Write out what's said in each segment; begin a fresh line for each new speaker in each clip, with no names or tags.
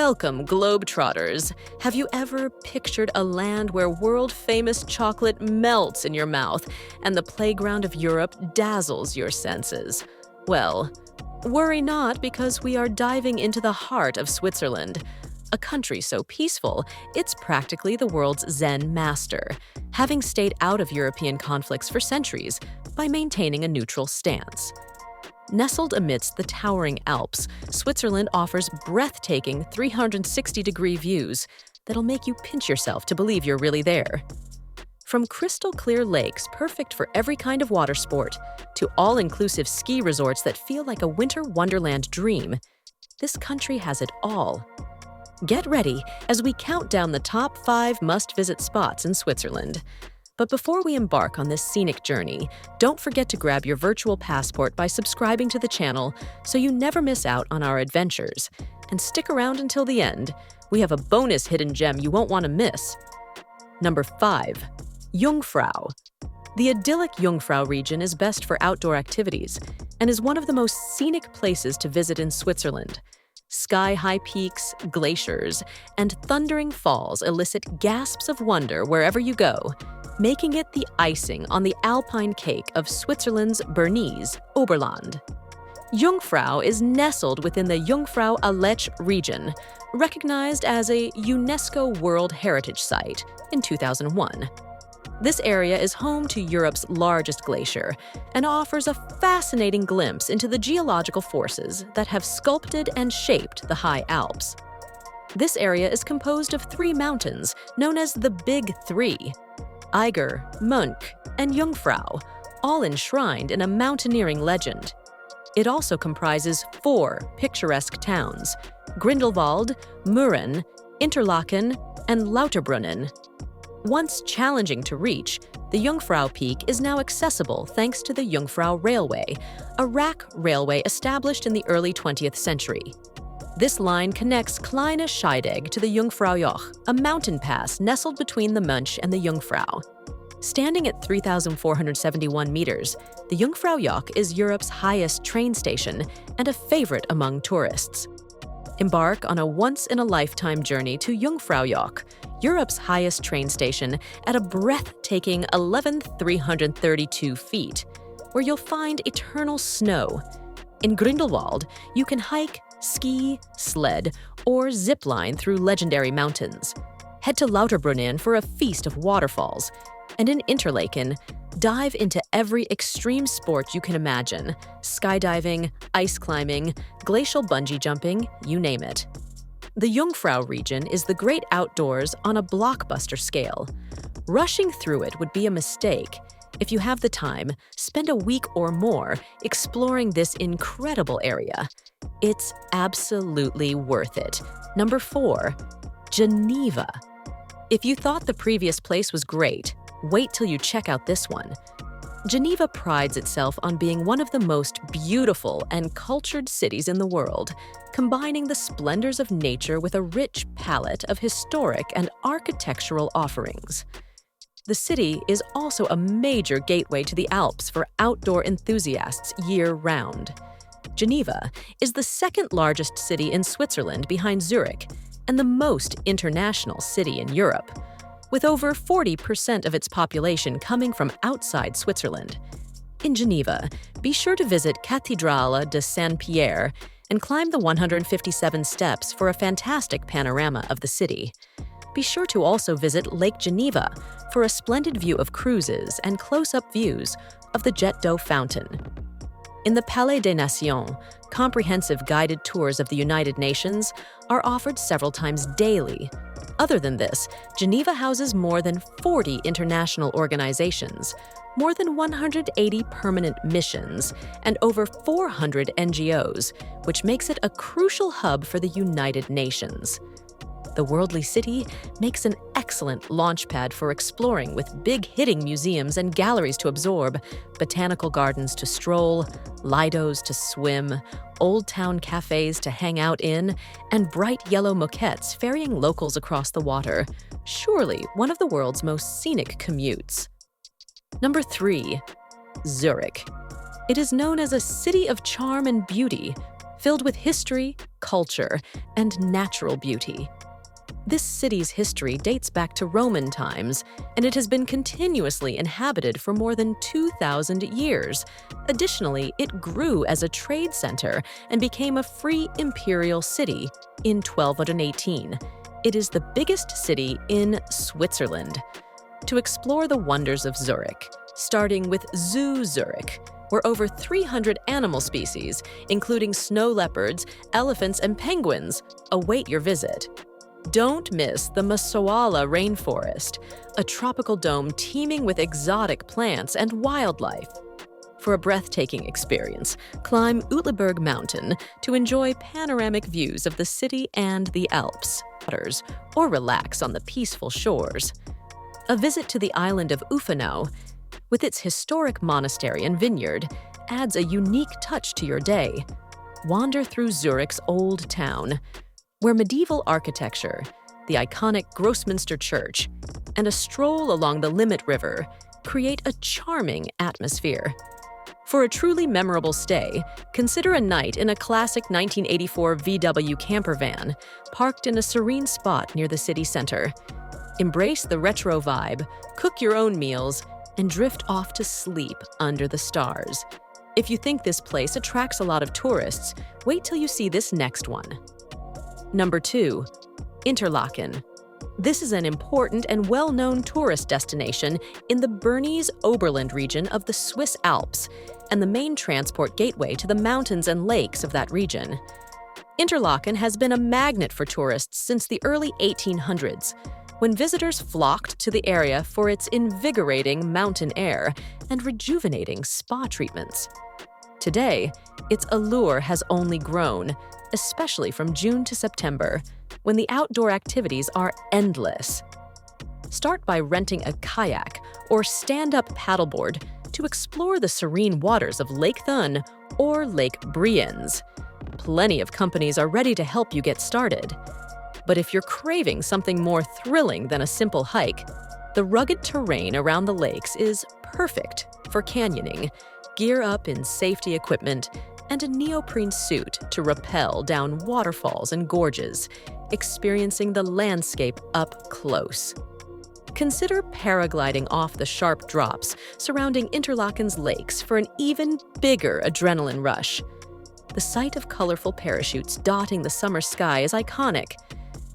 Welcome, GlobeTrotters. Have you ever pictured a land where world-famous chocolate melts in your mouth and the playground of Europe dazzles your senses? Well, worry not, because we are diving into the heart of Switzerland, a country so peaceful it's practically the world's Zen master, having stayed out of European conflicts for centuries by maintaining a neutral stance. Nestled amidst the Towering Alps, Switzerland offers breathtaking 360-degree views that'll make you pinch yourself to believe you're really there. From crystal-clear lakes perfect for every kind of water sport to all-inclusive ski resorts that feel like a winter wonderland dream, this country has it all. Get ready as we count down the top 5 must-visit spots in Switzerland. But before we embark on this scenic journey, don't forget to grab your virtual passport by subscribing to the channel so you never miss out on our adventures. And stick around until the end. We have a bonus hidden gem you won't want to miss. Number 5. JUNGFRAU. The idyllic JUNGFRAU region is best for outdoor activities and is one of the most scenic places to visit in Switzerland. Sky-high peaks, glaciers, and thundering falls elicit gasps of wonder wherever you go, making it the icing on the alpine cake of Switzerland's Bernese Oberland. JUNGFRAU is nestled within the Jungfrau Aletsch region, recognized as a UNESCO World Heritage Site in 2001. This area is home to Europe's largest glacier and offers a fascinating glimpse into the geological forces that have sculpted and shaped the high Alps. This area is composed of 3 mountains known as the Big Three: Eiger, Mönch, and Jungfrau, all enshrined in a mountaineering legend. It also comprises 4 picturesque towns: Grindelwald, Mürren, Interlaken, and Lauterbrunnen. Once challenging to reach, the Jungfrau Peak is now accessible thanks to the Jungfrau Railway, a rack railway established in the early 20th century. This line connects Kleine Scheidegg to the Jungfraujoch, a mountain pass nestled between the Mönch and the Jungfrau. Standing at 3,471 meters, the Jungfraujoch is Europe's highest train station and a favorite among tourists. Embark on a once-in-a-lifetime journey to Jungfraujoch, Europe's highest train station, at a breathtaking 11,332 feet, where you'll find eternal snow. In Grindelwald, you can hike, ski, sled, or zip line through legendary mountains. Head to Lauterbrunnen for a feast of waterfalls. And in Interlaken, dive into every extreme sport you can imagine: skydiving, ice climbing, glacial bungee jumping, you name it. The Jungfrau region is the great outdoors on a blockbuster scale. Rushing through it would be a mistake. If you have the time, spend a week or more exploring this incredible area. It's absolutely worth it. Number 4. Geneva. If you thought the previous place was great, wait till you check out this one. Geneva prides itself on being one of the most beautiful and cultured cities in the world, combining the splendors of nature with a rich palette of historic and architectural offerings. The city is also a major gateway to the Alps for outdoor enthusiasts year-round. Geneva is the second largest city in Switzerland behind Zurich and the most international city in Europe, with over 40% of its population coming from outside Switzerland. In Geneva, be sure to visit Cathédrale de Saint-Pierre and climb the 157 steps for a fantastic panorama of the city. Be sure to also visit Lake Geneva for a splendid view of cruises and close-up views of the Jet d'Eau fountain. In the Palais des Nations, comprehensive guided tours of the United Nations are offered several times daily. Other than this, Geneva houses more than 40 international organizations, more than 180 permanent missions, and over 400 NGOs, which makes it a crucial hub for the United Nations. The worldly city makes an excellent launchpad for exploring, with big-hitting museums and galleries to absorb, botanical gardens to stroll, lidos to swim, old town cafes to hang out in, and bright yellow moquettes ferrying locals across the water. Surely one of the world's most scenic commutes. Number 3. Zurich. It is known as a city of charm and beauty, filled with history, culture, and natural beauty. This city's history dates back to Roman times, and it has been continuously inhabited for more than 2,000 years. Additionally, it grew as a trade center and became a free imperial city in 1218. It is the biggest city in Switzerland. To explore the wonders of Zurich, starting with ZURICH, where over 300 animal species, including snow leopards, elephants, and penguins, await your visit. Don't miss the Masoala Rainforest, a tropical dome teeming with exotic plants and wildlife. For a breathtaking experience, climb Uetliberg Mountain to enjoy panoramic views of the city and the Alps, or relax on the peaceful shores. A visit to the island of Uffenau, with its historic monastery and vineyard, adds a unique touch to your day. Wander through Zurich's Old Town, where medieval architecture, the iconic Grossmünster Church, and a stroll along the Limmat River create a charming atmosphere. For a truly memorable stay, consider a night in a classic 1984 VW camper van, parked in a serene spot near the city center. Embrace the retro vibe, cook your own meals, and drift off to sleep under the stars. If you think this place attracts a lot of tourists, wait till you see this next one. Number 2. Interlaken. This is an important and well-known tourist destination in the Bernese Oberland region of the Swiss Alps and the main transport gateway to the mountains and lakes of that region. Interlaken has been a magnet for tourists since the early 1800s, when visitors flocked to the area for its invigorating mountain air and rejuvenating spa treatments. Today, its allure has only grown, especially from June to September, when the outdoor activities are endless. Start by renting a kayak or stand-up paddleboard to explore the serene waters of Lake Thun or Lake Brienz. Plenty of companies are ready to help you get started. But if you're craving something more thrilling than a simple hike, the rugged terrain around the lakes is perfect for canyoning. Gear up in safety equipment and a neoprene suit to rappel down waterfalls and gorges, experiencing the landscape up close. Consider paragliding off the sharp drops surrounding Interlaken's lakes for an even bigger adrenaline rush. The sight of colorful parachutes dotting the summer sky is iconic,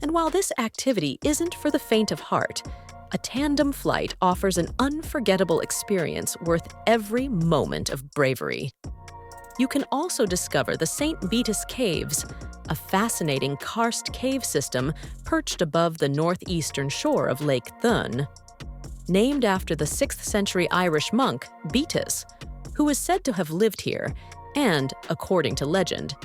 and while this activity isn't for the faint of heart, a tandem flight offers an unforgettable experience worth every moment of bravery. You can also discover the St. Vitus Caves, a fascinating karst cave system perched above the northeastern shore of Lake Thun. Named after the 6th century Irish monk Vitus, who is said to have lived here and, according to legend,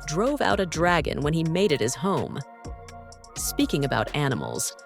drove out a dragon when he made it his home. Speaking about animals,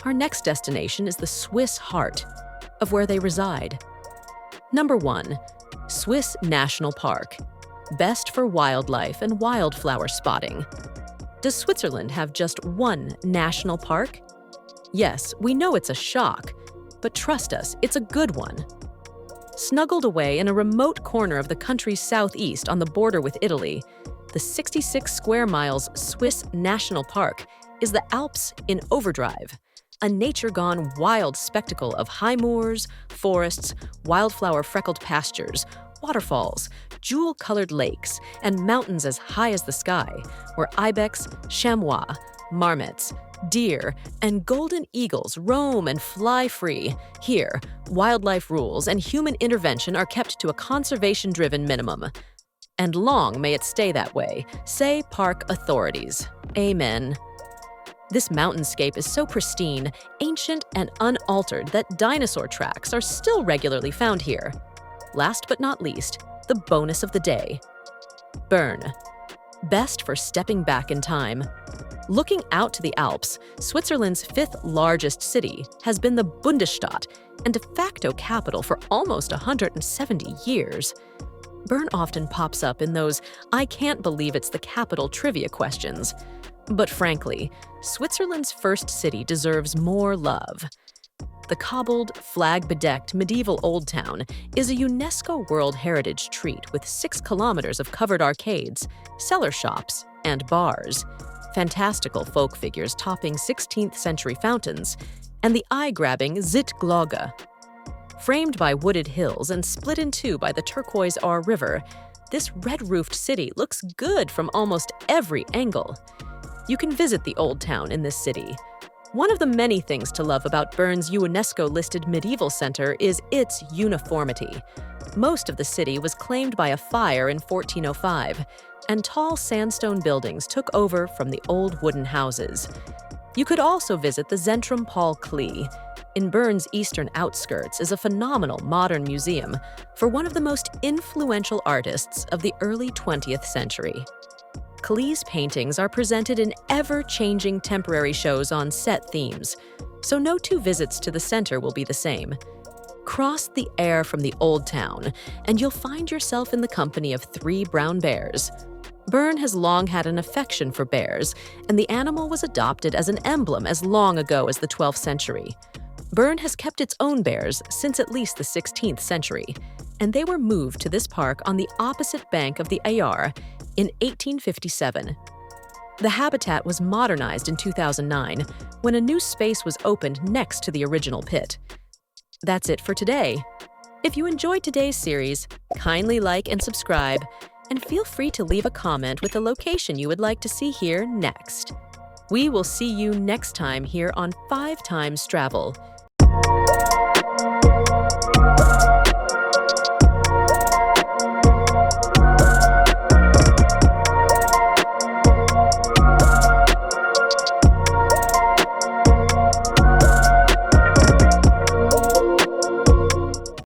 our next destination is the Swiss heart of where they reside. Number 1. Swiss National Park. Best for wildlife and wildflower spotting. Does Switzerland have just one national park? Yes, we know it's a shock, but trust us, it's a good one. Snuggled away in a remote corner of the country's southeast on the border with Italy, the 66 square miles Swiss National Park is the Alps in overdrive, a nature-gone wild spectacle of high moors, forests, wildflower-freckled pastures, waterfalls, jewel-colored lakes, and mountains as high as the sky, where ibex, chamois, marmots, deer, and golden eagles roam and fly free. Here, wildlife rules and human intervention are kept to a conservation-driven minimum. And long may it stay that way, say park authorities. Amen. This mountainscape is so pristine, ancient, and unaltered that dinosaur tracks are still regularly found here. Last but not least, the bonus of the day. Bern. Best for stepping back in time. Looking out to the Alps, Switzerland's 5th largest city has been the Bundesstadt and de facto capital for almost 170 years. Bern often pops up in those "I can't believe it's the capital" trivia questions. But frankly, Switzerland's first city deserves more love. The cobbled, flag-bedecked medieval Old Town is a UNESCO World Heritage treat with 6 kilometers of covered arcades, cellar shops, and bars, fantastical folk figures topping 16th century fountains, and the eye-grabbing Zitglogge. Framed by wooded hills and split in two by the turquoise Aar River, this red-roofed city looks good from almost every angle. You can visit the old town in this city. One of the many things to love about Bern's UNESCO-listed medieval center is its uniformity. Most of the city was claimed by a fire in 1405, and tall sandstone buildings took over from the old wooden houses. You could also visit the Zentrum Paul Klee. In Bern's eastern outskirts is a phenomenal modern museum for one of the most influential artists of the early 20th century. Klee's paintings are presented in ever-changing temporary shows on set themes, so no two visits to the center will be the same. Cross the air from the old town, and you'll find yourself in the company of 3 brown bears. Bern has long had an affection for bears, and the animal was adopted as an emblem as long ago as the 12th century. Bern has kept its own bears since at least the 16th century, and they were moved to this park on the opposite bank of the Aar in 1857. The habitat was modernized in 2009 when a new space was opened next to the original pit. That's it for today. If you enjoyed today's series, kindly like and subscribe, and feel free to leave a comment with the location you would like to see here next. We will see you next time here on 5 Times Travel.